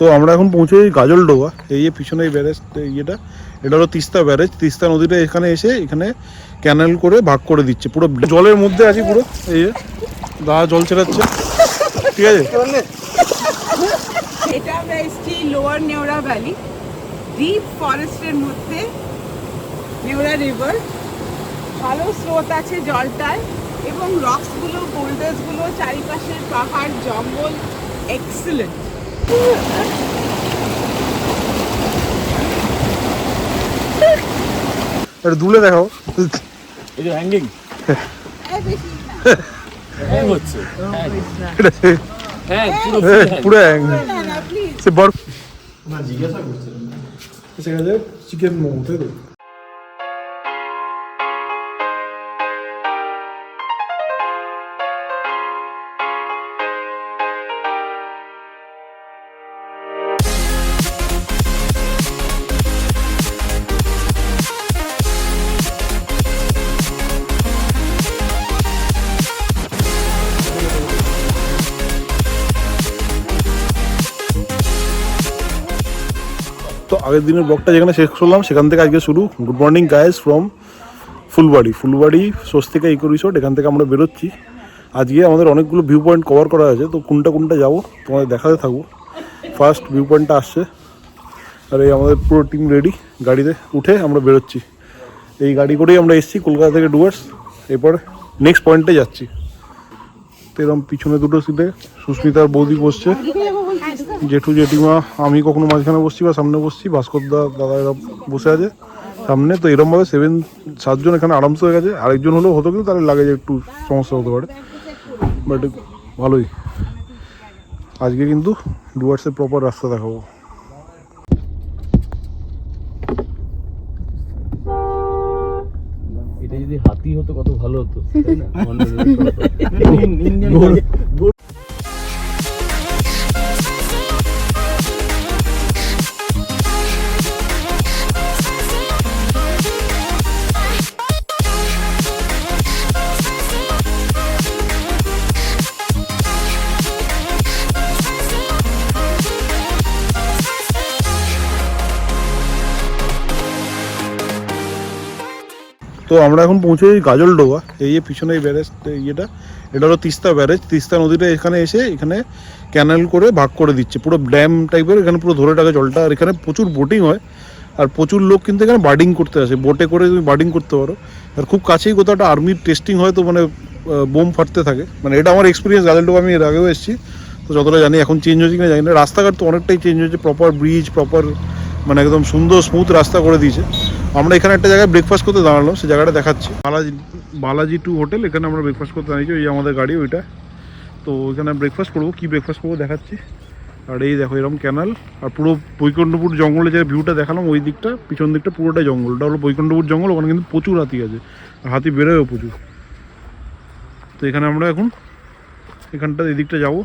তো আমরা এখন পৌঁছে গাজলডোবা, এই যে পিছনে এই ব্যারেজ ইয়েটা, এটা হলো তিস্তা ব্যারেজ। তিস্তা নদীটা এখানে এসে এখানে ক্যানেল করে ভাগ করে দিচ্ছে, পুরো জলের মধ্যে আছি পুরো। এই যে দাদা জল ছেড়াচ্ছে, ঠিক আছে। এটা আমরা এসছি লোয়ার নেওড়া ভ্যালি, ডিপ ফরেস্টের মধ্যে নেওড়া রিভার। ভালো স্রোত আছে জলটায় এবং রক্সগুলো, বোল্ডার্সগুলো, চারিপাশের পাহাড় জঙ্গল এক্সেলেন্ট। দুলে দেখাও, এই যে হ্যাঙ্গিং হ্যাং হচ্ছে, হ্যাঁ পুরো সে বরফ না জিজ্ঞাসা করছে সেখানে চিকেন মোমো, তাই তো? তো আগের দিনের ব্লগটা যেখানে শেষ করলাম সেখান থেকে আজকে শুরু। Good morning guys from Phulbari Swastika Eco Resort. এখান থেকে আমরা বেরোচ্ছি। আজকে আমাদের অনেকগুলো ভিউ পয়েন্ট কভার করা আছে, তো কোনটা যাবো তোমাদের দেখাতে থাকবো। ফার্স্ট ভিউ পয়েন্টটা আসছে, আর এই আমাদের পুরো টিম রেডি। গাড়িতে উঠে আমরা বেরোচ্ছি। এই গাড়ি করেই আমরা এসেছি কলকাতা থেকে ডুয়ার্স। এরপর নেক্সট পয়েন্টে যাচ্ছি। তো এরকম পিছনে দুটো সিটে সুস্মিতার বৌদি বসছে, জেঠু জেঠিমা, আমি কখনো মাঝখানে বসছি বা সামনে বসছি, ভাস্কর দাদা এরা বসে আছে সামনে। তো এরকমভাবে 7 জন এখানে আরামসে হয়ে গেছে। আরেকজন হলেও হতো, কিন্তু তাহলে লাগে যে একটু সমস্যা হতে পারে, বাট ভালোই। আজকে কিন্তু ডুয়ার্সের প্রপার রাস্তা দেখাবো। এটা যদি হাতি হতো কত ভালো হতো, তাই না? তো আমরা এখন পৌঁছে গাজলডোবা, এই যে পিছনে এই ব্যারেজ ইয়েটা, এটা হলো তিস্তা ব্যারেজ। তিস্তা নদীটা এখানে এসে এখানে ক্যানেল করে ভাগ করে দিচ্ছে, পুরো ড্যাম টাইপের। এখানে পুরো ধরে থাকে জলটা, আর এখানে প্রচুর বোটিং হয়, আর প্রচুর লোক কিন্তু এখানে বার্ডিং করতে আসে। বোটে করে তুমি বার্ডিং করতে পারো। আর খুব কাছেই কোথাও একটা আর্মির টেস্টিং হয়, তো মানে বোম ফাটতে থাকে। মানে এটা আমার এক্সপিরিয়েন্স। গাজলডোবা আমি এর আগেও এসেছি, তো যতটা জানি এখন চেঞ্জ হয়েছে কিনা জানি না। রাস্তাঘাট তো অনেকটাই চেঞ্জ হয়েছে, প্রপার ব্রিজ, প্রপার মানে একদম সুন্দর স্মুথ রাস্তা করে দিয়েছে। আমরা এখানে একটা জায়গায় ব্রেকফাস্ট করতে দাঁড়ালাম, সেই জায়গাটা দেখাচ্ছি। বালাজি টু হোটেল, এখানে আমরা ব্রেকফাস্ট করতে দাঁড়িয়েছি। ওই আমাদের গাড়ি ওইটা। তো এখানে ব্রেকফাস্ট করবো, কী ব্রেকফাস্ট করবো দেখাচ্ছি। আর এই দেখো এরকম ক্যানাল, আর পুরো বৈকুণ্ঠপুর জঙ্গলে যে ভিউটা দেখালাম, ওই দিকটা পিছন দিকটা পুরোটাই জঙ্গল। ওটা হলো বৈকুণ্ঠপুর জঙ্গল। ওখানে কিন্তু প্রচুর হাতি আছে, আর হাতি বেরোয়ও প্রচুর। তো এখানে আমরা এখন এখানটা এদিকটা যাবো।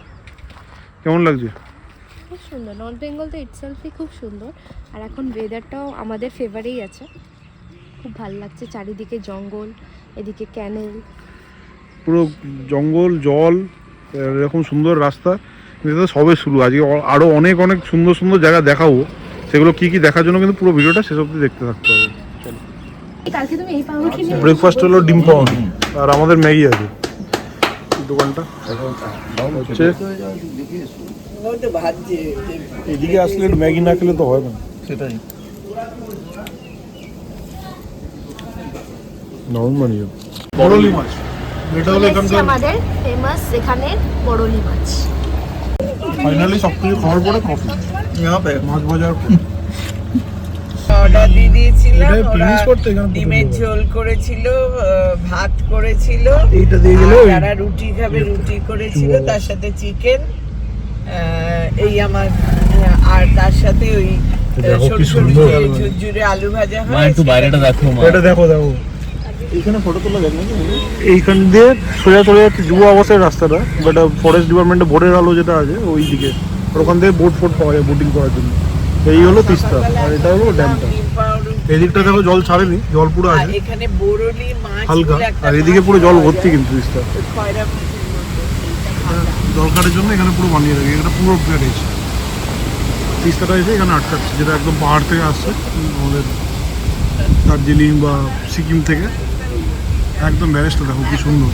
কেমন লাগছে? খুব সুন্দর। নর্থ বেঙ্গল তো ইটসেলফই খুব সুন্দর, আর এখন ওয়েদারটাও আমাদের ফেভারেই আছে। খুব ভালো লাগছে, চারিদিকে জঙ্গল, এদিকে ক্যানেল, পুরো জঙ্গল, জল, এরকম সুন্দর রাস্তা। এটা সবে শুরু। আজকে আরও অনেক অনেক সুন্দর সুন্দর জায়গা দেখাবো। সেগুলো কী কী দেখার জন্য কিন্তু পুরো ভিডিওটা শেষ অবধি দেখতে থাকতে হবে। ব্রেকফাস্ট হলো ডিম পাউরুটি, আর আমাদের ম্যাগি আছে। দোকানটা হচ্ছে এদিকে আসলে ম্যাগি না খেলে তো হয় না। সেটাই নরমালি বড়লি মাছ, এটা হলো এখানকার আমাদের ফেমাস এখানের বড়লি মাছ। ফাইনালি সব কিছু খাওয়ার পরে কফি, মাছ বাজার অর্ডার দিয়ে দিয়েছিলাম। এটা ফিনিশ করতে এখানে ডিমের ঝোল করেছিল, ভাত করেছিল, এইটা দিয়ে গেলে যারা রুটি খাবে রুটি করেছিল, তার সাথে চিকেন, এই আমার, আর তার সাথে ওই ঝুরঝুরে আলু ভাজা মা হয়। একটু বাইরেটা দেখো, মা এটা দেখো। এইখানে ফটো তোলা যাবে না? এইখান দিয়ে সোজা চলে যাচ্ছে যুব আবাসের রাস্তাটা, বাট ফরেস্ট ডিপার্টমেন্টের বোটের আলো যেটা আছে ওই দিকে, আর ওখান থেকে বোট পাওয়া যায় বোটিং করার জন্য। এই হলো তিস্তা, আর এটা হলো ড্যামটা। এদিকটা দেখো জল ছাড়েনি, জল পুরো আছে এখানে বড়লি মাছ হালকা, আর এদিকে পুরো জল ভর্তি কিন্তু তিস্তা। দরকারের জন্য এখানে পুরো বানিয়ে রাখি, এটা পুরো প্যারেজ। তিস্তাটা এসে এখানে আটকাচ্ছে, যেটা একদম পাহাড় থেকে আসছে আমাদের দার্জিলিং বা সিকিম থেকে। একদম ব্যারেজটা দেখো কি সুন্দর।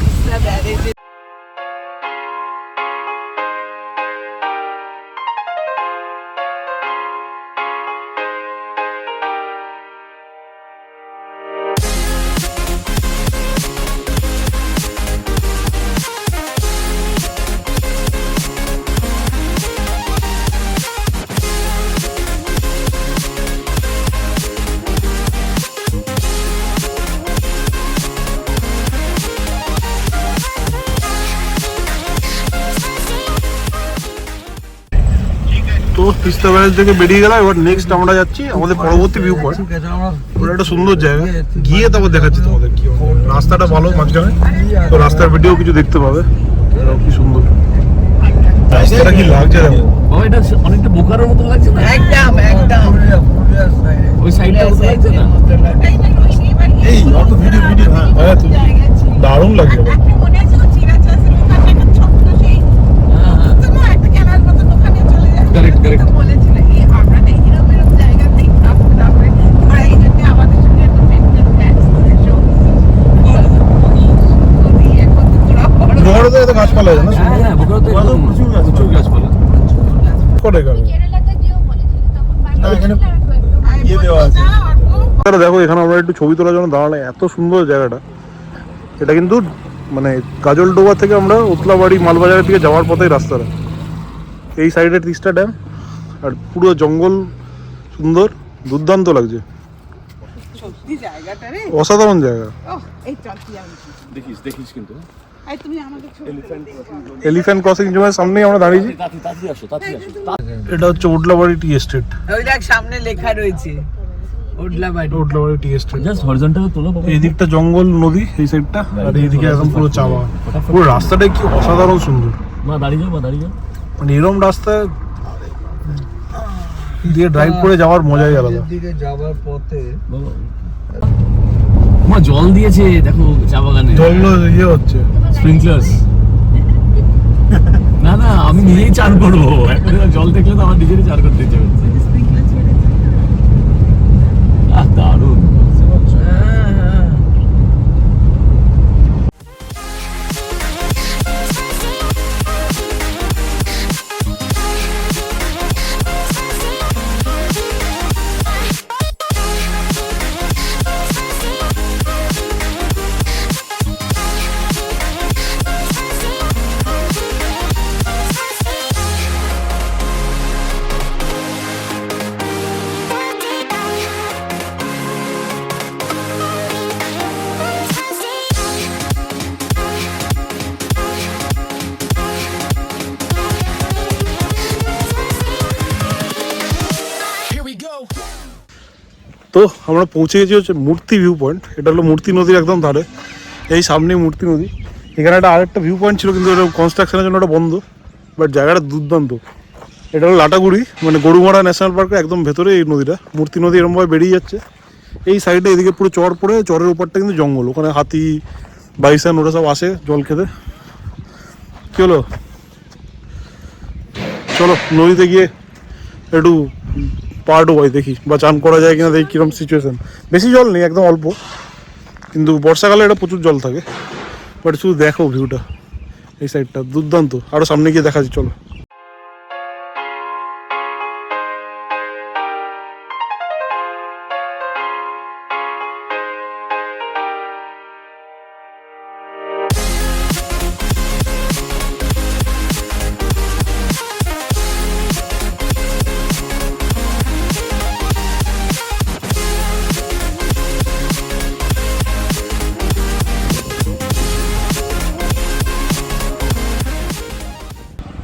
তো তিস্তা ব্যারেজ থেকে বেরিয়ে গেলাম, এবার নেক্সট আমরা যাচ্ছি আমাদের পরবর্তী ভিউ পয়েন্ট। ওটা একটা সুন্দর জায়গা, গিয়ে তারপর দেখাচ্ছি তোমাদের কি হবে। রাস্তাটা ভালো মাঝখানে, তো রাস্তার ভিডিও কিছু দেখতে পাবে। এটাও কি সুন্দর রাস্তাটা, কি লাগছে দেখো। বাবা এটা অনেকটা বোকারোর মতো লাগছে না? একদম একদম ওই সাইডটা মতো লাগছে না? এই অত ভিডিও ভিডিও হ্যাঁ তো দারুণ লাগছে। মনে আছে ও চিরাচাষের ওখানে একটা ছোট্ট সেই না একটা ক্যানাল মতো ওখানে চলে যায়। Correct, correct. তো বলেছিল এই আমরা না এরকম এরকম জায়গা দেখতাম, তারপরে ওরা এই জন্য আমাদের সঙ্গে একটা মেন্টাল ট্যাক্স করেছো। দিয়ে কত তোরা বড় বড়দের এত গাছপালা আছে না, হ্যাঁ হ্যাঁ, বোকারো তো একদম প্রচুর গাছপালা। করে গেল। কেরালাতে গিয়েও বলেছিল তখন এখানে ইয়ে দেওয়া আছে। তারা দেখো এখানে আমরা একটু ছবি তোলার জন্য দাঁড়ালাম, এত সুন্দর জায়গাটা। এটা কিন্তু মানে গাজলডোবা থেকে আমরা উতলাবাড়ি মালবাজারের দিকে যাওয়ার পথেই রাস্তাটা। এই সাইডে তিস্তা ড্যাম, আর পুরো জঙ্গল, সুন্দর, দুর্দান্ত লাগছে, সত্যি জায়গাটা রে। অসাধারণ জায়গা। ওহ এই চল কি আমি দেখিস কিন্তু। এই তুমি আমাকে ছবি এলিফ্যান্ট ক্রসিং জোনের সামনেই আমরা দাঁড়িয়েছি। তাড়াতাড়ি আসো। এটা হচ্ছে উতলাবাড়ি টি এস্টেট। ওই দেখ সামনে লেখা রয়েছে Odlabari. উতলাবাড়ি tea estate. Just horizontal তোলো বাবা। এই দিকটা জঙ্গল, নদী এই সাইডটা, আর এইদিকে একদম পুরো চা বাগান। পুরো রাস্তাটা কি অসাধারণ সুন্দর। মা দাঁড়িয়ে যাও। মানে এরকম রাস্তায় দিয়ে ড্রাইভ করে যাওয়ার মজাই আলাদা। দিকে যাওয়ার পথে বাবা মা জল দিয়েছে দেখো চা বাগানে। জল ইয়ে হচ্ছে, স্প্রিংকলার্স। না না আমি নিজেই চান করবো, এখন জল দেখলে তো আমার নিজেরই চান করতে ইচ্ছে করছে। দারুণ। তো আমরা পৌঁছে গেছি হচ্ছে মূর্তি ভিউ পয়েন্ট। এটা হলো মূর্তি নদীর একদম ধারে, এই সামনেই মূর্তি নদী। এখানে একটা আরেকটা ভিউ পয়েন্ট ছিল, কিন্তু এটা কনস্ট্রাকশনের জন্য ওটা বন্ধ, বাট জায়গাটা দুর্দান্ত। এটা হলো লাটাগুড়ি, মানে গরুমারা ন্যাশনাল পার্কের একদম ভেতরে এই নদীটা। মূর্তি নদী এরমভাবে বেরিয়ে যাচ্ছে এই সাইডে, এদিকে পুরো চর পড়ে, চরের উপরটা কিন্তু জঙ্গল। ওখানে হাতি, বাইসান ওরা সব আসে জল খেতে। কি হলো, চলো নদীতে গিয়ে একটু পা ডোবাই দেখি, বা চান করা যায় কিনা দেখি কিরকম সিচুয়েশন। বেশি জল নেই, একদম অল্প, কিন্তু বর্ষাকালে এটা প্রচুর জল থাকে। বাট শুধু দেখো ভিউটা, এই সাইডটা দুর্দান্ত। আরো সামনে গিয়ে দেখাচ্ছি, চলো।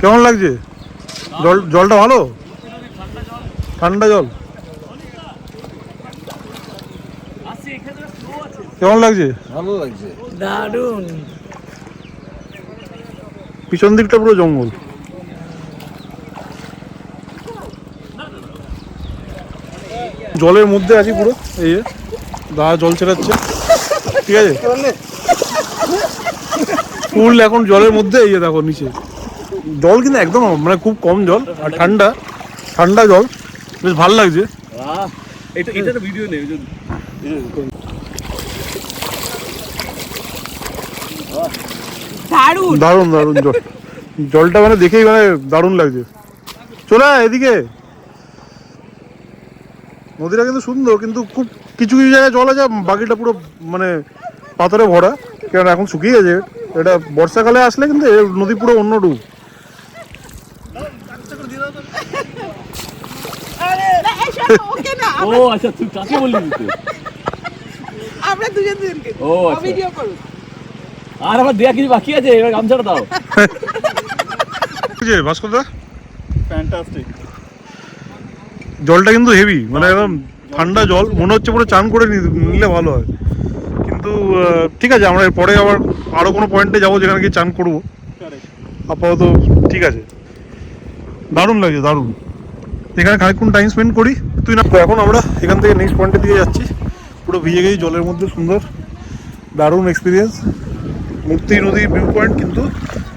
কেমন লাগছে জলটা? ভালো, ঠান্ডা জল। কেমন লাগছে? ভালো লাগছে। দারুণ। পিছন দিকটা পুরো জঙ্গল। জলের মধ্যে আছি পুরো, এই যে গা জল ছেড়াচ্ছে, ঠিক আছে। ফুল এখন জলের মধ্যে, এই যে দেখো নিচে জল কিন্তু একদম মানে খুব কম জল, আর ঠান্ডা। ঠান্ডা জল, বেশ ভালো লাগছে। এটা তো ভিডিও নেই। দারুণ। দারুণ দারুণ জল, জলটা মানে দেখেই মানে দারুণ লাগছে। চলে আয় এদিকে। নদীটা কিন্তু সুন্দর, কিন্তু খুব কিছু কিছু জায়গায় জল আছে, বাকিটা পুরো মানে পাথরে ভরা, কারণ এখন শুকিয়ে গেছে। এটা বর্ষাকালে আসলে কিন্তু এ নদী পুরো অন্য রূপ। না, এই শোনো, ওকে না, ও আচ্ছা, তুই কাকে বললি দিতে? আমরা দুজনকে ও আচ্ছা। ভিডিও করব। আর আমার দেয়া কিছু বাকি আছে, এবার গামছাটা দাও। ভাস্করদা ফ্যান্টাস্টিক, জলটা কিন্তু হেভি, মানে একদম ঠান্ডা জল, মনে হচ্ছে পুরো চান করে নিলে ভালো হয়। কিন্তু ঠিক আছে, আমরা পরে আবার আরো কোনো পয়েন্টে যাবো যেখানে গিয়ে চান করবো। আপাতত ঠিক আছে, দারুণ লাগছে, দারুণ। এখানে খানিকক্ষণ টাইম স্পেন্ড করি তুই না। তো এখন আমরা এখান থেকে নেক্সট পয়েন্টের দিকে যাচ্ছি, পুরো ভিজে গেছি জলের মধ্যে, সুন্দর দারুণ এক্সপিরিয়েন্স। মূর্তি নদী ভিউ পয়েন্ট, কিন্তু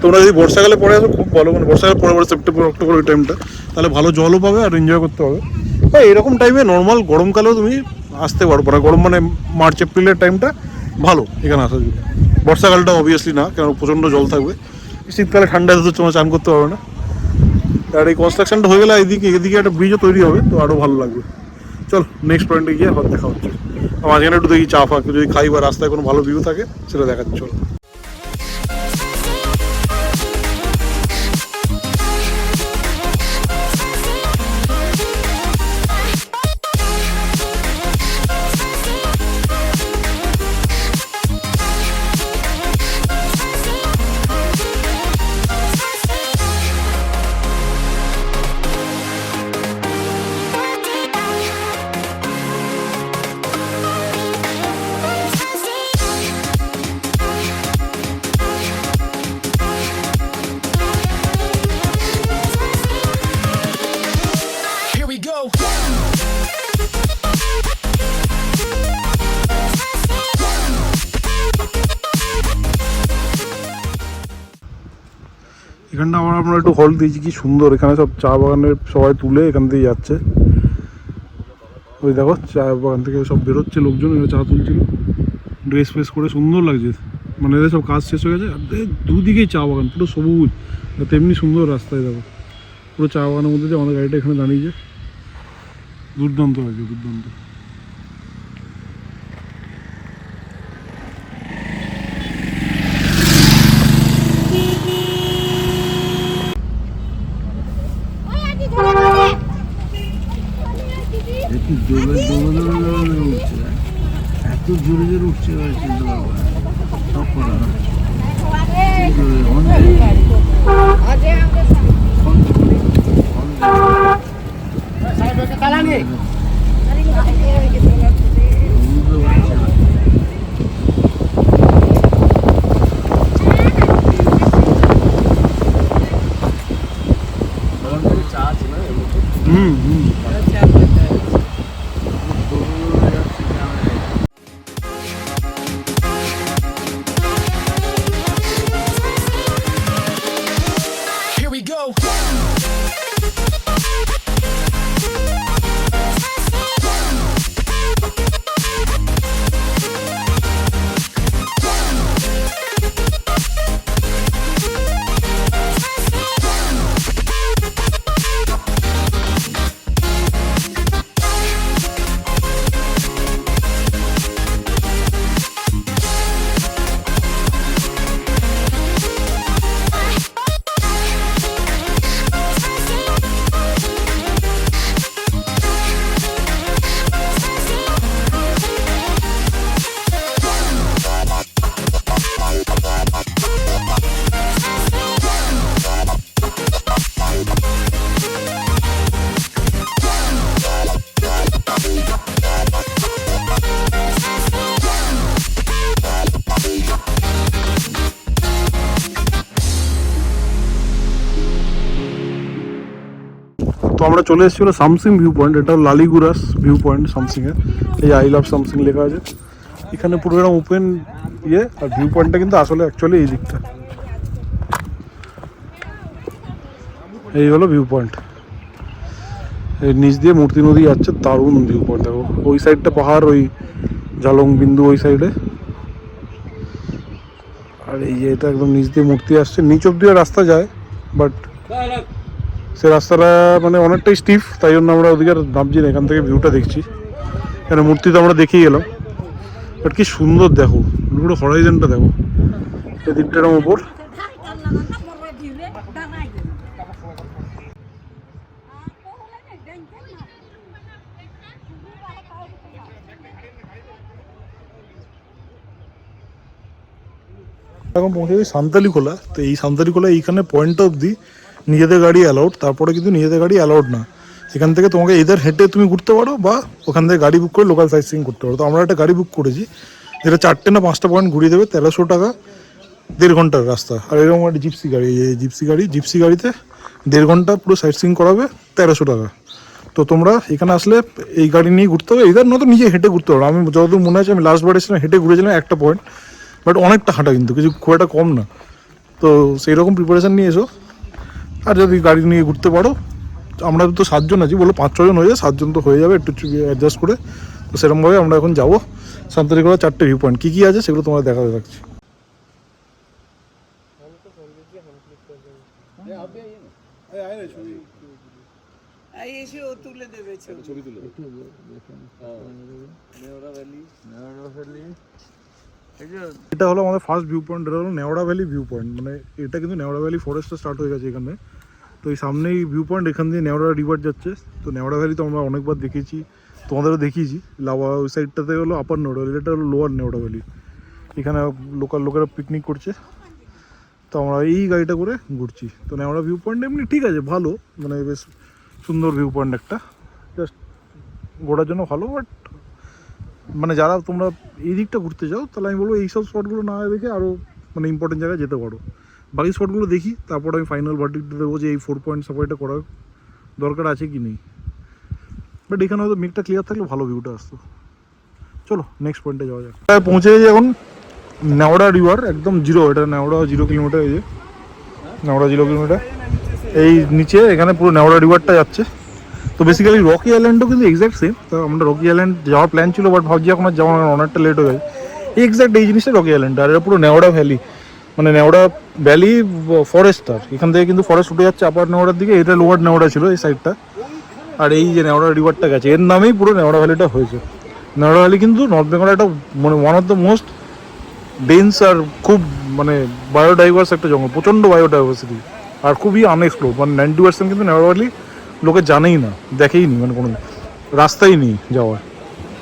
তোমরা যদি বর্ষাকালে পরে আসো খুব ভালো, মানে বর্ষাকালে পরে সেপ্টেম্বর অক্টোবর ওই টাইমটা, তাহলে ভালো জলও পাবে আর এনজয় করতে হবে। বা এরকম টাইমে নর্মাল গরমকালেও তুমি আসতে পারো, মানে গরম মানে মার্চ এপ্রিলের টাইমটা ভালো এখানে আসার জন্য। বর্ষাকালটা অবভিয়াসলি না, কারণ প্রচণ্ড জল থাকবে। শীতকালে ঠান্ডা তো তোমরা চান করতে পারবে না। আর এই কনস্ট্রাকশনটা হয়ে গেলে এদিকে একটা ব্রিজও তৈরি হবে, তো আরও ভালো লাগবে। চল নেক্সট পয়েন্টে গিয়ে আবার দেখা হচ্ছে। মাঝখানে একটু দেখি চা ফা যদি খাই বা রাস্তায় কোনো ভালো ভিউ থাকে সেটা দেখাচ্ছি। চলো। এখানটা আমরা একটু হল দিয়েছি, কি সুন্দর। এখানে সব চা বাগানের সবাই তুলে এখান দিয়ে যাচ্ছে। ওই দেখো চা বাগান থেকে সব বেরোচ্ছে লোকজন, এরা চা তুলছিল ড্রেস ফ্রেস করে, সুন্দর লাগছে। মানে এদের সব কাজ শেষ হয়ে গেছে, দুদিকেই চা বাগান, পুরো সবুজ, তেমনি সুন্দর রাস্তায় দেখো পুরো চা বাগানের মধ্যে যে আমাদের গাড়িটা এখানে দাঁড়িয়েছে। দুর্দান্ত লাগছে, দুর্দান্ত। একটু জোরে উঠছে, এত জোরে জোরে উঠছে চিনতে পারবো না, সব করা তো আমরা চলে এসেছি হলো সামসিং ভিউ পয়েন্ট। এটা লালিগুরাস ভিউ পয়েন্ট সামসিংয়ের। এই আই লাভ সামসিং লেখা আছে এখানে, পুরো এরকম ওপেন ইয়ে। আর ভিউ পয়েন্টটা কিন্তু আসলে অ্যাকচুয়ালি এই দিকটা, এই হলো ভিউ পয়েন্ট। এর নিচ দিয়ে মূর্তি নদী যাচ্ছে, দারুণ ভিউ পয়েন্ট। দেখো ওই সাইডটা পাহাড়, ওই জালং বিন্দু ওই সাইডে, আর এই যে এটা একদম নিচ দিয়ে মূর্তি আসছে, নিচ অব্দি রাস্তা যায়, বাট সে রাস্তাটা মানে অনেকটাই স্টিফ, তাই জন্য আমরা ওদিকে নামছি না, এখান থেকে ভিউটা দেখছি। এখানে মূর্তি তো আমরা দেখেই গেলাম, বাট কি সুন্দর দেখো পুরো হরাইজনটা, দেখো এদিকটার ওপর। এখন পৌঁছে গেছি সান্তালিখোলা। তো এই সান্তালিখোলা এইখানে পয়েন্ট অবধি নিজেদের গাড়ি অ্যালাউড, তারপরে কিন্তু নিজেদের গাড়ি অ্যালাউড না। এখান থেকে তোমাকে এদের হেঁটে তুমি ঘুরতে পারো, বা ওখান থেকে গাড়ি বুক করে লোকাল সাইট সিইং করতে পারো। তো আমরা একটা গাড়ি বুক করেছি, যেটা 4টে না 5টা পয়েন্ট ঘুরিয়ে দেবে, 1300 টাকা 1.5 ঘন্টার রাস্তা। আর এরকম একটা জিপসি গাড়ি, এই জিপসি গাড়িতে 1.5 ঘন্টা পুরো সাইট সিইং করাবে 1300 টাকা। তো তোমরা এখানে আসলে এই গাড়ি নিয়ে ঘুরতে হবে, এদের নয়তো নিজে হেঁটে ঘুরতে পারো। আমি যতদূর মনে আছে, আমি লাস্ট বার এসেছিলাম হেঁটে ঘুরেছিলাম একটা পয়েন্ট, বাট অনেকটা হাঁটা, কিন্তু কিছু খুব একটা কম না। তো সেই রকম প্রিপারেশান নিয়ে এসো। আর যদি গাড়ি নিয়ে ঘুরতে পারো, আমরা তো 7 জন আছি, বলো 5-6 জন হয়ে যায়, 7 জন তো হয়ে যাবে একটু অ্যাডজাস্ট করে। তো সেরকমভাবে আমরা এখন যাবো সান্তালিখোলা 4টে ভিউ পয়েন্ট। কী কী আছে সেগুলো তোমাদের দেখাতে থাকছি। এসে ও তুলে দেবে ছবি। এটা হলো আমাদের ফার্স্ট ভিউ পয়েন্ট, এটা হলো নেওড়া ভ্যালি ভিউ পয়েন্ট। মানে এটা কিন্তু নেওড়া ভ্যালি ফরেস্টটা স্টার্ট হয়ে গেছে এখানে। তো এই সামনেই ভিউ পয়েন্ট, এখান দিয়ে নেওড়া রিভার যাচ্ছে। তো নেওড়া ভ্যালি তো আমরা অনেকবার দেখেছি, তোমাদেরও দেখিয়েছি। লাভা ওই সাইডটাতে হলো আপার নেওড়া ভ্যালি, এটা হলো লোয়ার নেওড়া ভ্যালি। এখানে লোকাল লোকেরা পিকনিক করছে, তো আমরা এই গাড়িটা করে ঘুরছি। তো নেওড়া ভিউ পয়েন্ট এমনি ঠিক আছে, ভালো, মানে বেশ সুন্দর ভিউ পয়েন্ট একটা, জাস্ট ঘোরার জন্য ভালো। বাট মানে যারা তোমরা এই দিকটা ঘুরতে যাও, তাহলে আমি বলবো এইসব স্পটগুলো না দেখে আরও মানে ইম্পর্টেন্ট জায়গায় যেতে পারো। বাকি স্পটগুলো দেখি, তারপর আমি ফাইনাল ভার্ডিক্ট দেবো যে এই 4 পয়েন্ট সাফারিটা করার দরকার আছে কি নেই। বাট এখানে হয়তো মেঘটা ক্লিয়ার থাকলে ভালো ভিউটা আসতো। চলো নেক্সট পয়েন্টে যাওয়া যাক। পৌঁছে গেছি এখন নেওড়া রিভার, একদম জিরো, এটা নেওড়া 0 কিলোমিটার। এই যে নেওড়া 0 কিলোমিটার, এই নিচে এখানে পুরো নেওড়া রিভারটা যাচ্ছে। তো বেসিক্যালি রকি আইল্যান্ডও কিন্তু এক্স্যাক্ট সেম। তো আমরা রকি আইল্যান্ড যাওয়ার প্ল্যান ছিল, বাট ভাবছি এখন আর যাওয়ার অনেকটা লেট হয়ে গেছে। এক্স্যাক্ট এই জিনিসটা রকি আইল্যান্ড, আর এটা পুরো নেওড়া ভ্যালি, মানে নেওড়া ভ্যালি ফরেস্ট। আর এখান থেকে কিন্তু ফরেস্ট উঠে যাচ্ছে আপার নেওড়ার দিকে, এটা লোয়ার নেওড়া ছিল এই সাইডটা। আর এই যে নেওড়া রিভারটা গেছে, এর নামেই পুরো নেওড়া ভ্যালিটা হয়েছে। নেওড়া ভ্যালি কিন্তু নর্থ বেঙ্গলের একটা মানে one of the most dense আর খুব মানে বায়োডাইভার্স একটা জঙ্গল, প্রচণ্ড বায়োডাইভার্সিটি, আর খুবই আনএক্সপ্লোর। মানে 90% কিন্তু নেওড়া ভ্যালি লোকে জানেই না, দেখেই নি, মানে কোনো রাস্তাই নেই যাওয়ার।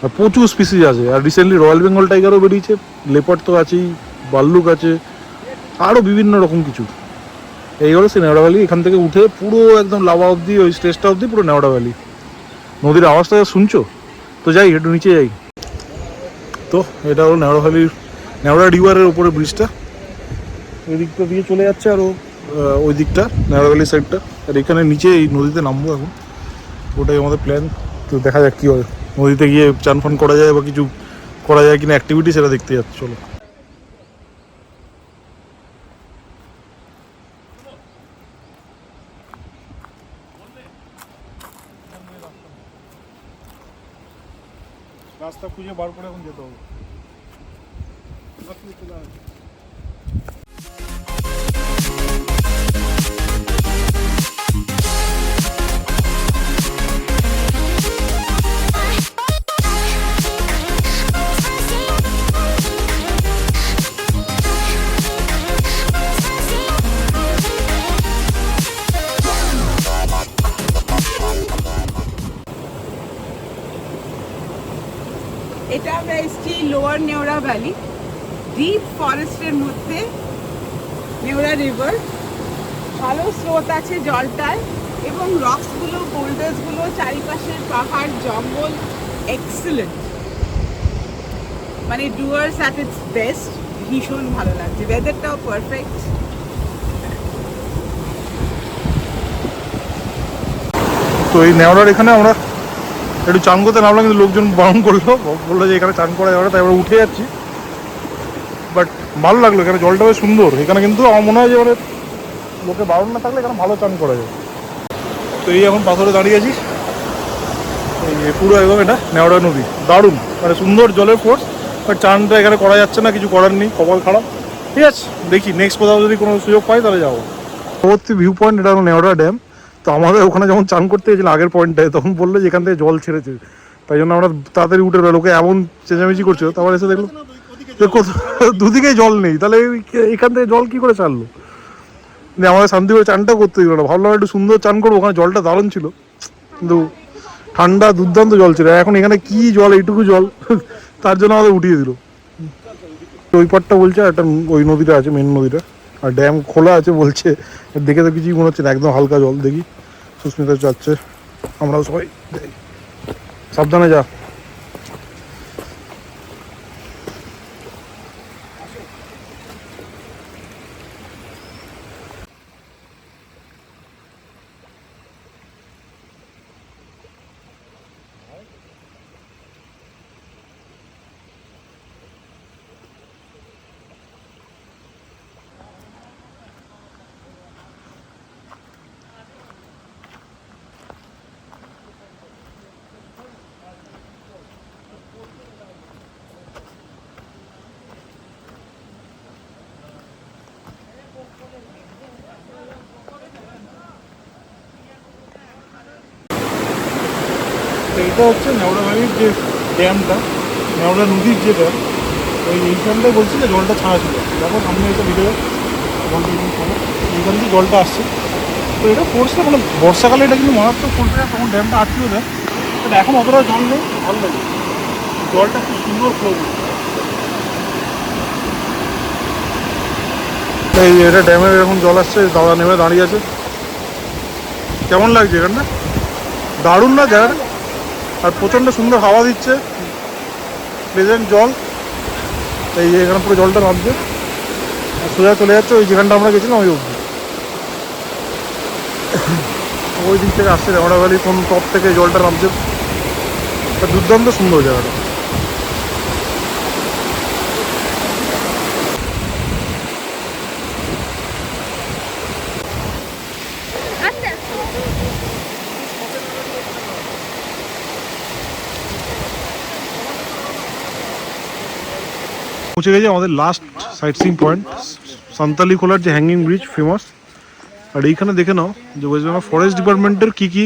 আর প্রচুর স্পিসিস আছে, আর রিসেন্টলি রয়্যাল বেঙ্গল টাইগারও বেরিয়েছে, লেপার্ড তো আছেই, ভাল্লুক আছে, আরও বিভিন্ন রকম কিছু। এই হলো সে নেওড়া ভ্যালি। এখান থেকে উঠে পুরো একদম লাভা অবধি, ওই স্টেজটা অবধি পুরো নেওড়া ভ্যালি। নদীর আওয়াজটা শুনছো? তো যাই একটু নিচে যাই। তো এটা হলো নেওড়া ভ্যালির, নেওড়া রিভারের উপরে ব্রিজটা, ওই দিকটা দিয়ে চলে যাচ্ছে, আরও ওই দিকটা নেওড়া ভ্যালি সাইডটা। আর এখানে নিচে এই নদীতে নামবো এখন, ওটাই আমাদের প্ল্যান। তো দেখা যাক কী হয়, নদীতে গিয়ে চান ফান করা যায় বা কিছু করা যায় কিনা অ্যাক্টিভিটি, সেটা দেখতে যাচ্ছে। চলো। রাস্তা খুঁজে বার করে এখন যেতে হবে। এটা আমরা এসছি লোয়ার নেওড়া ভ্যালি, ডিপ ফরেস্টের মধ্যে নেওড়া রিভার, ভালো স্রোত আছে জলটায়, এবং রক্সগুলো, বোল্ডার্সগুলো, চারিপাশের পাহাড় জঙ্গল, এক্সেলেন্ট, মানে ডুয়ার্স অ্যাট ইটস বেস্ট। ভীষণ ভালো লাগছে, ওয়েদারটাও পারফেক্ট। তো এই নেওড়ার এখানে আমরা একটু চান করতে নামলাম, কিন্তু লোকজন বারণ বললো যে এখানে চান করা যাবে না, তাই আমরা উঠে যাচ্ছি। বাট ভালো লাগলো, এখানে জলটা বেশ সুন্দর। এখানে কিন্তু আমার মনে হয় যে মানে লোকে বারণ না থাকলে এখানে ভালো চান করা যায়। তো এই এখন পাথরে দাঁড়িয়ে আছি, এই পুরো একদম এটা নেওড়া নদী, দারুণ মানে সুন্দর জলের ফোর্স, বাট চানটা এখানে করা যাচ্ছে না, কিছু করার নেই, কপাল খারাপ। ঠিক আছে, দেখি নেক্সট কোথাও যদি কোনো সুযোগ পাই তাহলে যাবো। পরবর্তী ভিউ পয়েন্ট এটা হলো নেওড়া ড্যাম। তো আমাদের ওখানে যখন চান করতে গেছিলাম আগের পয়েন্টটায়, তখন বললো যে এখান থেকে জল ছেড়েছে, তাই জন্য আমরা তাড়াতাড়ি উঠে গেলো। লোকে এমন চেঁচামেচি করছিল, তারপর এসে দেখলো দুদিকেই জল নেই, তাহলে এখান থেকে জল কি করে ছাড়লো। আমাদের শান্তি করে চানটা করতে দিল না, ভাবলাম একটু সুন্দর চান করবো, ওখানে জলটা দারুণ ছিল, কিন্তু ঠান্ডা দুর্দান্ত জল ছিল। এখন এখানে কি জল, এইটুকু জল, তার জন্য আমাদের উঠিয়ে দিল। ওই পারটা বলছে একটা ওই নদীটা আছে, মেন নদীটা, আর ড্যাম খোলা আছে বলছে, দেখে তো কিছুই মনে হচ্ছে না, একদম হালকা জল। দেখি সুস্মিতা যাচ্ছে, আমরাও সবাই যাই, সাবধানে যা। এটা হচ্ছে নেওড়া ভ্যালির যে ড্যামটা, নেওড়া নদীর যে ড্যাম, এইখানটায় বলছি যে জলটা ছাড়া ছিল। দেখো সামনে একটা ভিডিও, এইখান থেকে জলটা আসছে। তো এটা ফোর্সটা মানে বর্ষাকালে এটা কিন্তু মারাত্মক ফোর্স দেয়, তখন ড্যামটা আটকেও দেয়। বাট এখন অতটা জল নেই, ভালো লাগে, জলটা খুব সুন্দর ফ্লো করছে। এই এটা ড্যামের এখন জল আসছে, দাদা নেমে দাঁড়িয়ে আছে। কেমন লাগছে এখানটা? দারুণ না জায়গাটা? আর প্রচণ্ড সুন্দর হাওয়া দিচ্ছে, প্লেজেন্ট জল। এই যে এখানে পুরো জলটা নামছে আর সোজা চলে যাচ্ছে ওই যেখানটা আমরা গেছিলাম ওই অবধি। ওই দিক থেকে আসছে নেওড়া ভ্যালি, কোন টপ থেকে জলটা নামছে, দুর্দান্ত সুন্দর জায়গাটা। পৌঁছে গেছে আমাদের last site seeing point, Santali খোলার যে হ্যাঙ্গিং ব্রিজ ফেমাস। আর এইখানে দেখে নাও যে ওয়েস্ট বেঙ্গল ফরেস্ট ডিপার্টমেন্টের কী কী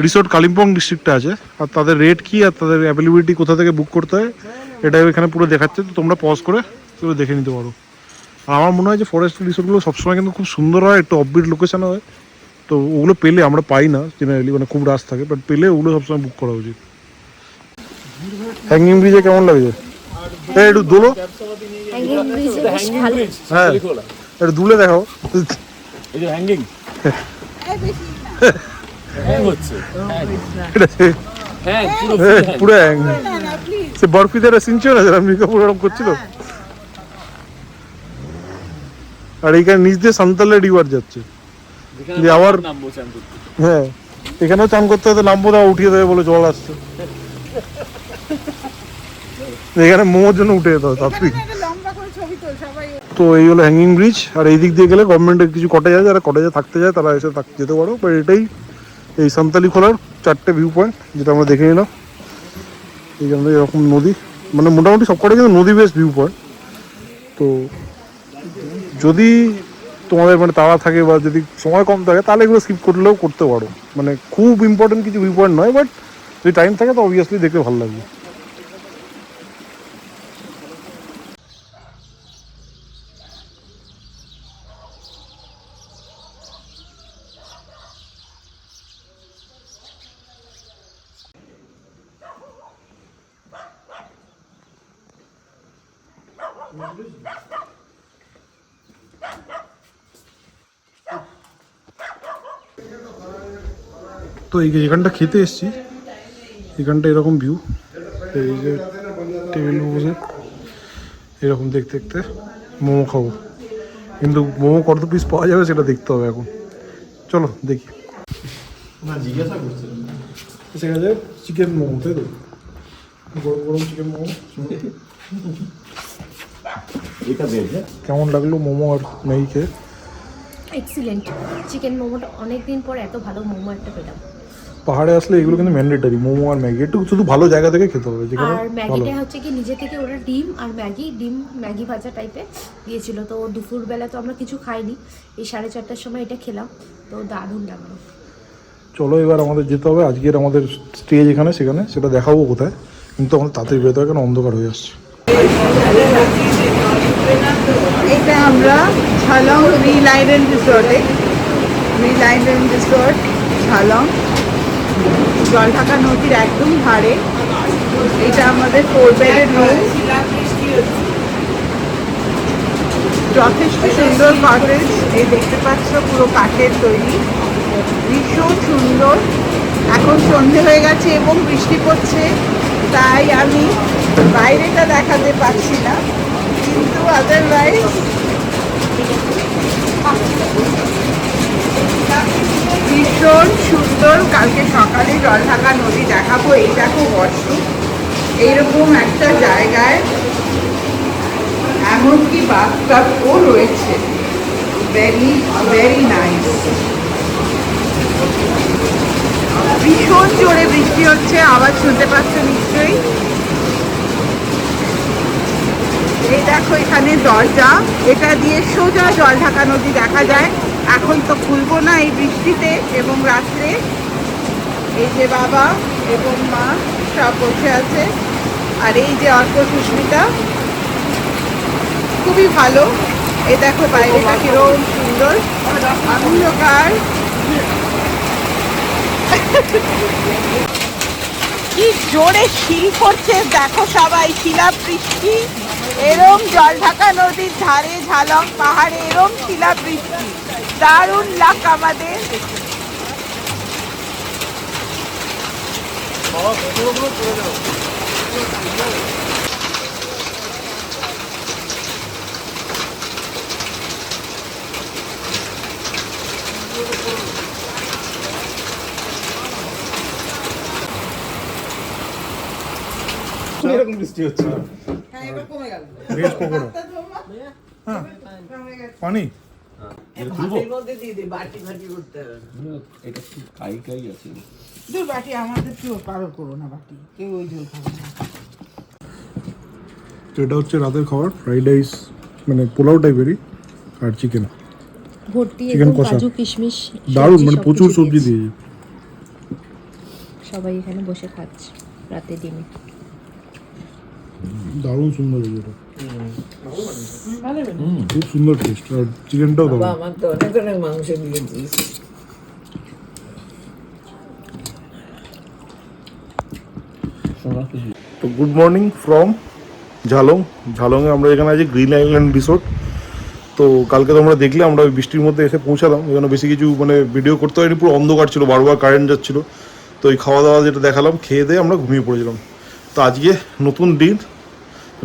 রিসোর্ট কালিম্পং ডিস্ট্রিক্টে আছে, আর তাদের রেট কী, আর তাদের অ্যাভেলেবিলিটি কোথা থেকে বুক করতে হয়, এটা এখানে পুরো দেখাচ্ছে। তো তোমরা পজ করে পুরো দেখে নিতে পারো। আর আমার মনে হয় যে ফরেস্ট রিসোর্টগুলো সবসময় কিন্তু খুব সুন্দর হয়, একটু অফবিট লোকেশানে হয়। তো ওগুলো পেলে, আমরা পাই না জেনারেলি, মানে খুব রাশ থাকে, বাট পেলে ওগুলো সবসময় বুক করা উচিত। হ্যাঙ্গিং ব্রিজে কেমন লাগছে? একটু দোলো, হ্যাঁ একটু দুলে দেখাও। এই যে হ্যাঙ্গিং হচ্ছে, হ্যাঁ পুরো সে বরফিতে সিনছিল না, রণবীর কাপুর ওরকম করছিল। আর এইখানে নিচ দিয়ে সান্তালে রিভার যাচ্ছে, আবার হ্যাঁ এখানেও চান করতে হয়তো নামবো, দাও উঠিয়ে দেবে বলে জল আসছে। এখানে মোমোর জন্য উঠে যেতে হবে তাড়াতাড়ি। তো এই হলো হ্যাঙ্গিং ব্রিজ। আর এই দিক দিয়ে গেলে গভর্নমেন্টের কিছু কটেজ আছে, যারা কটেজে থাকতে যায় তারা এসে যেতে পারো। বাট এটাই এই সান্তালি খোলার 4টে ভিউ পয়েন্ট যেটা আমরা দেখে নিলাম। এইখানে এরকম নদী, মানে মোটামুটি সবকটাই কিন্তু নদী বেস ভিউ পয়েন্ট। তো যদি তোমাদের মানে তাড়া থাকে বা যদি সময় কম থাকে, তাহলে এগুলো স্কিপ করলেও করতে পারো। মানে খুব ইম্পর্টেন্ট কিছু ভিউ পয়েন্ট নয়, বাট যদি টাইম থাকে তো অবভিয়াসলি দেখতে ভালো লাগবে। তো এই যেখানটা খেতে এসেছি, এখানটা এরকম ভিউ, এই যে টেবিল বসে এরকম দেখতে দেখতে মোমো খাবো। কিন্তু মোমো কত পিস পাওয়া যাবে সেটা দেখতে হবে এখন। চলো দেখি। না জিজ্ঞাসা করছিলাম, সেখানে চিকেন মোমো, তাই তো? গরম গরম চিকেন মোমো। কেমন লাগলো মোমো আর ম্যাগি খেয়ে? এক্সিলেন্ট। চিকেন মোমোটা অনেক দিন পর এত ভালো মোমো একটা পেলাম, পাহাড়ে আসলে এগুলো কিন্তু ম্যান্ডেটারি, মোমো আর ম্যাগি একটু শুধু ভালো জায়গা থেকে খেতে হবে যেখানে আর ভালো। ম্যাগিটা হচ্ছে কি নিজে থেকে ওরা ডিম আর ম্যাগি ভাজা টাইপের দিয়েছিল। তো দুপুরবেলা তো আমরা কিছু খাইনি, এই 4:30টার সময় এটা খেলাম, তো দারুণ লাগলো। চলো এবার আমাদের যেতে হবে, আজকের আমাদের স্টে যেখানে সেখানে সেটা দেখাবো কোথায়, কিন্তু আমাদের তাড়াতাড়ি বেরোতে হবে কারণ অন্ধকার হয়ে আসছে। এটা আমরা ঝালং গ্রিন আইল্যান্ড রিসোর্টে, green island resort Jhalong, Jaldhaka নদীর একদম ধারে। এটা আমাদের 4 বেডের রুম, যথেষ্ট সুন্দর কটেজ। এই দেখতে পাচ্ছ পুরো কাঠের তৈরি, ভীষণ সুন্দর। এখন সন্ধে হয়ে গেছে এবং বৃষ্টি পড়ছে, তাই আমি বাইরেটা দেখাতে পারছি না, কিন্তু আদারওয়াইজ ভীষণ সুন্দর। কালকে সকালে জলঢাকা নদী দেখাবো। এই দেখো ওয়াশরুম, এইরকম একটা জায়গায় এমনকি বাথটাবও রয়েছে। Very very nice. ভীষণ জোরে বৃষ্টি হচ্ছে, আওয়াজ শুনতে পাচ্ছ নিশ্চয়ই। এই দেখো এখানে দরজা, এটা দিয়ে সোজা জলঢাকা নদী দেখা যায়। এখন তো খুলবো না এই বৃষ্টিতে এবং রাত্রে। এই যে বাবা এবং মা সব বসে আছে, আর এই যে অর্ক সুস্মিতা, খুবই ভালো। এই দেখো বাইরেটা কিরকম সুন্দর, অন্ধকার। কি জোরে শিল পড়ছে দেখো সবাই, শিলাবৃষ্টি। এরম জলঢাকা নদীর ধারে ঝালং পাহাড়ে এরম শিলাবৃষ্টি, দারুণ লাক আমাদের। এরকম বৃষ্টি হচ্ছে। হ্যাঁ, এবার কমে গেল। ভেজ পকোড়া, হ্যাঁ পানি ভাতের মধ্যে দিয়ে দে, বাটি ভাটি করতে হবে। এটা কি কাই কাই আছে? দূর বাটি আমাদের কেউ পারো করো না, বাটি কেউ ওই জল খাবে না। তো এটা হচ্ছে রাতের খাবার, ফ্রাইড রাইস মানে পোলাও টাইপেরই, আর চিকেন ভর্তি চিকেন একদম কষা, কাজু কিশমিশ দারুণ সবজি মানে সবকিছু প্রচুর সবজি দিয়েছে। দিয়ে। সবাই এখানে বসে খাচ্ছে রাতে ডিমে। দারুণ সুন্দর হয়েছে এটা, খুব সুন্দর টেস্ট, আর চিকেনটাও দারুণ। আমার তো অনেক অনেক মাংস দিয়েছিস। তো গুড মর্নিং ফ্রম ঝালং। ঝালংয়ে আমরা এখানে আছি গ্রিন আইল্যান্ড রিসোর্ট। তো কালকে তোমরা দেখলে আমরা ওই বৃষ্টির মধ্যে এসে পৌঁছালাম, এখানে বেশি কিছু মানে ভিডিও করতে হয়নি, পুরো অন্ধকার ছিল, বারবার কারেন্ট যাচ্ছিলো। তো ওই খাওয়া দাওয়া যেটা দেখালাম, খেয়ে দিয়ে আমরা ঘুমিয়ে পড়েছিলাম। তো আজকে নতুন দিন,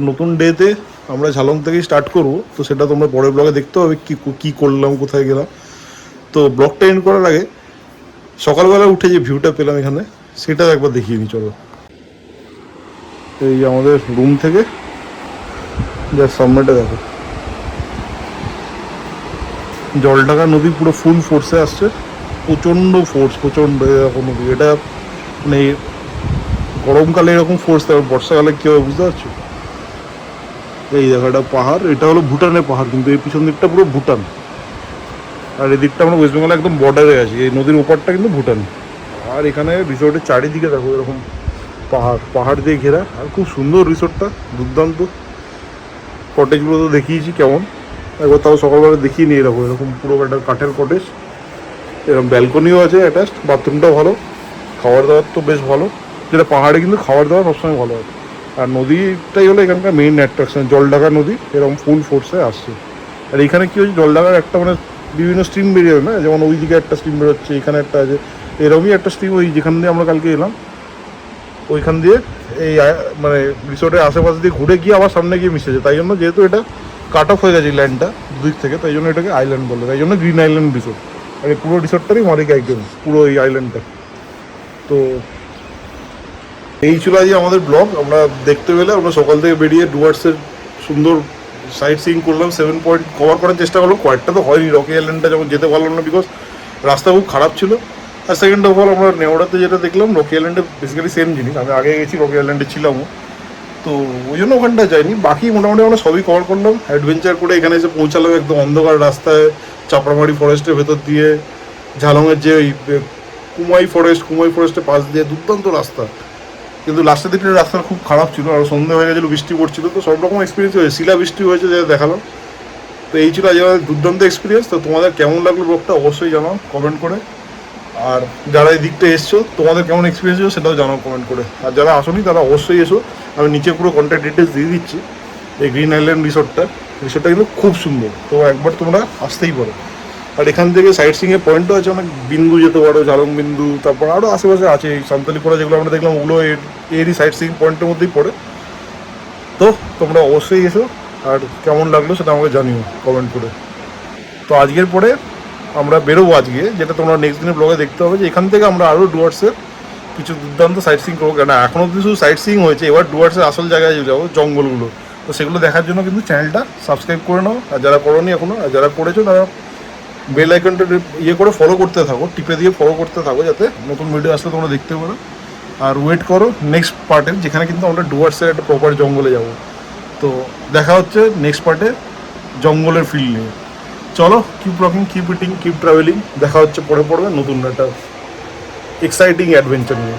নতুন ডেতে আমরা ঝালং থেকেই স্টার্ট করবো। তো সেটা তোমরা পরের ব্লগে দেখতে হবে কী করলাম, কোথায় গেলাম। তো ব্লগটা এন্ড করার আগে সকালবেলা উঠে যে ভিউটা পেলাম এখানে, সেটা একবার দেখিয়ে নিই চলো। এই আমাদের রুম থেকে যার সামনেটা দেখো, জলঢাকা নদী পুরো ফুল ফোর্সে আসছে, প্রচণ্ড ফোর্স, প্রচণ্ড এরকম নদী। এটা মানে গরমকালে এরকম ফোর্স থাকে, বর্ষাকালে কী হবে বুঝতে পারছো। এই দেখো এটা পাহাড়, এটা হলো ভুটানের পাহাড়, কিন্তু এই পিছন দিকটা পুরো ভুটান, আর এই দিকটা আমরা ওয়েস্ট বেঙ্গলে একদম বর্ডারে আছি। এই নদীর ওপারটা কিন্তু ভুটান। আর এখানে রিসোর্টের চারিদিকে দেখো এরকম পাহাড়, পাহাড় দিয়ে ঘেরা, আর খুব সুন্দর রিসোর্টটা, দুর্দান্ত। কটেজগুলো তো দেখিয়েছি কেমন, একবার তাও সকালবেলা দেখিয়ে নিয়ে রাখো। এরকম পুরো একটা কাঠের কটেজ, এরকম ব্যালকনিও আছে অ্যাটাচড, বাথরুমটাও ভালো, খাবার দাবার তো বেশ ভালো। যেটা পাহাড়ে কিন্তু খাবার দাবার সবসময় ভালো হয়। আর নদীটাই হলো এখানকার মেইন অ্যাট্রাকশন, জলঢাকা নদী এরকম ফুল ফোর্সে আসছে। আর এখানে কী হচ্ছে, জলঢাকার একটা মানে বিভিন্ন স্ট্রিম বেরিয়ে না, যেমন ওই দিকে একটা স্ট্রিম বেরোচ্ছে, এখানে একটা আছে, এরকমই একটা স্ট্রিম ওই যেখান দিয়ে আমরা কালকে এলাম ওইখান দিয়ে এই মানে রিসোর্টের আশেপাশে দিয়ে ঘুরে গিয়ে আবার সামনে গিয়ে মিশেছে। তাই জন্য যেহেতু এটা কাট অফ হয়ে গেছে ল্যান্ডটা দুদিক থেকে, তাই জন্য এটাকে আইল্যান্ড বলে, তাই জন্য গ্রিন আইল্যান্ড রিসোর্ট। আর এই পুরো রিসোর্টটারই মালিক একজন, পুরো এই আইল্যান্ডটা। তো এই ছিল আজকে আমাদের ব্লগ। আমরা দেখতে পেলে আমরা সকাল থেকে বেরিয়ে ডুয়ার্সের সুন্দর সাইট সিইং করলাম, 7 পয়েন্ট কভার করার চেষ্টা করলাম, কয়েকটা তো হয়নি। রকি আইল্যান্ডটা যখন যেতে পারলাম না, বিকজ রাস্তা খুব খারাপ ছিল। আর সেকেন্ড অফ অল আমরা নেওড়াতে যেটা দেখলাম, রকি আইল্যান্ডে বেসিক্যালি সেম জিনিস, আমি আগে গেছি রকি আইল্যান্ডে ছিলামও, তো ওই জন্য ওখানটা যাইনি। বাকি মোটামুটি আমরা সবই কভার করলাম। অ্যাডভেঞ্চার করে এখানে এসে পৌঁছালাম একদম অন্ধকার রাস্তায়, চাপড়ামারি ফরেস্টের ভেতর দিয়ে, ঝালংয়ের যে ওই কুমাই ফরেস্টের পাশ দিয়ে, দুর্দান্ত রাস্তা। কিন্তু লাস্টের দিকে রাস্তা খুব খারাপ ছিল, আর সন্ধ্যে হয়ে গেছিলো, বৃষ্টি পড়ছিল, তো সব রকম এক্সপিরিয়েন্স হয়েছে, শিলা বৃষ্টি হয়েছে যেটা দেখালাম। তো এই ছিল আজ আমাদের দুর্দান্ত এক্সপিরিয়েন্স। তো তোমাদের কেমন লাগলো ব্লগটা অবশ্যই জানাও কমেন্ট করে, আর যারা এই দিকটা এসছো তোমাদের কেমন এক্সপিরিয়েন্স হয়েছে সেটাও জানাও কমেন্ট করে। আর যারা আসোনি তারা অবশ্যই এসো, আমি নিচে পুরো কন্ট্যাক্ট ডিটেলস দিয়ে দিচ্ছি। এই গ্রিন আইল্যান্ড রিসোর্টটা কিন্তু খুব সুন্দর, তো একবার তোমরা আসতেই পারো। আর এখান থেকে সাইট সিংয়ের পয়েন্টও আছে অনেক, বিন্দু যেতে পারো, ঝালং বিন্দু, তারপর আরও আশেপাশে আছে এই সান্তালিপাড়া যেগুলো আমরা দেখলাম, ওগুলো এরই সাইট সিং পয়েন্টের মধ্যেই পড়ে। তো তোমরা অবশ্যই এসো, আর কেমন লাগলো সেটা আমাকে জানিও কমেন্ট করে। তো আজকের পরে আমরা বেরোবো আজকে, যেটা তোমরা নেক্সট দিনের ব্লগে দেখতে হবে, যে এখান থেকে আমরা আরও ডুয়ার্সের কিছু দুর্দান্ত সাইট সিং করবো। কেন এখনও অব্দি শুধু সাইট সিং হয়েছে, এবার ডুয়ার্সের আসল জায়গায় যাবো, জঙ্গলগুলো। তো সেগুলো দেখার জন্য কিন্তু চ্যানেলটা সাবস্ক্রাইব করে নাও, আর যারা করোনি এখনও, আর যারা করেছো তারা বেল আইকনটা করে ফলো করতে থাকো, টিপে দিয়ে ফলো করতে থাকো, যাতে নতুন ভিডিও আসলে তোমরা দেখতে পারো। আর ওয়েট করো নেক্সট পার্টের, যেখানে কিন্তু আমরা ডুয়ার্সের একটা প্রপার জঙ্গলে যাব। তো দেখা হচ্ছে নেক্সট পার্টে জঙ্গলের ফিল নিয়ে। চলো, keep rocking, keep eating, keep travelling. দেখা হচ্ছে পরে নতুন একটা এক্সাইটিং অ্যাডভেঞ্চার নিয়ে।